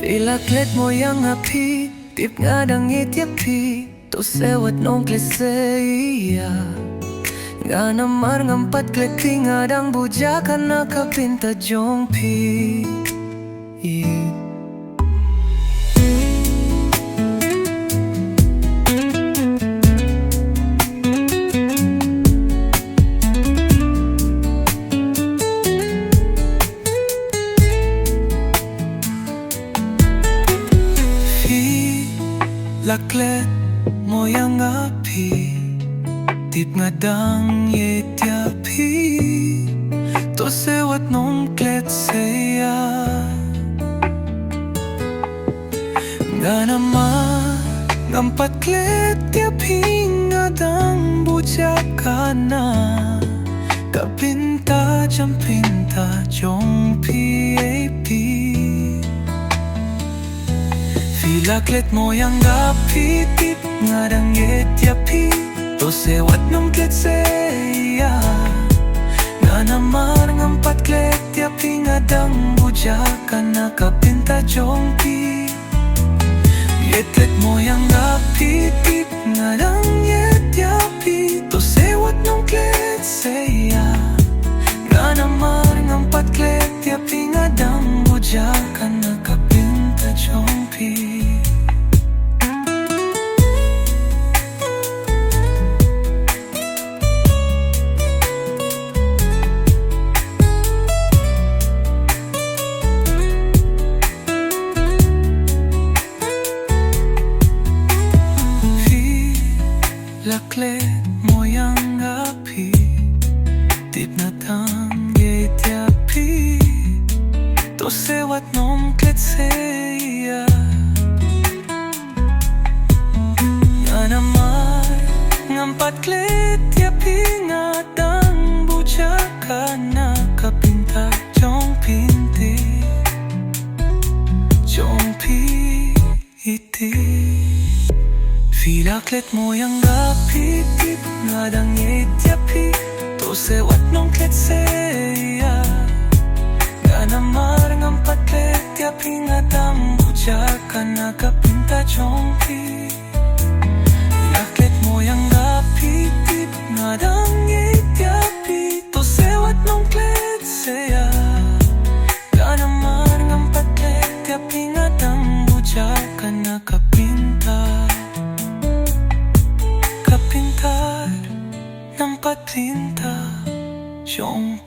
Fila klet mo yang api, tip nga dangit yapi, to sewat nong kleseya. Nga namar ngampat kleti nga dang bujakan nakapinta jongpi. La klet mo yang api, tip nga dang yetyapi, to sewat nong klet seya. Nga naman ngampat klet yapi nga dang bujakan na kapinta jampinta jong PAP. Fila klet mo yang api, tip nga dang yetyapi, to sewat nong klet seya. Nga naman ngampat klet yapi nga dang bujakan nakapinta jongpi. Klet mo yang api, tip nga dang yetyapi, to sewat nong klet seya. Nga naman ngampat klet yapi nga dang bujakan nakapinta jongpi. La klet mo yang api, tip na dang yetyapi, to sewat nong klet seya. Nga naman ngampat klet yapi nga dang bujakan nakapinta jong pinti, jong iti. Fila klet mo yang api, tip nga dang yetyapi, to sewat nong klet seya. Nga namar ngampat klet yapi nga dang bujakan nakapinta jongpi. Fila klet mo yang api, tip nga dang yetyapi, to sewat nong klet seya. Nga namar ngampat klet yapi nga dang bujakan nakapinta. Kapintar ng patinta, siyong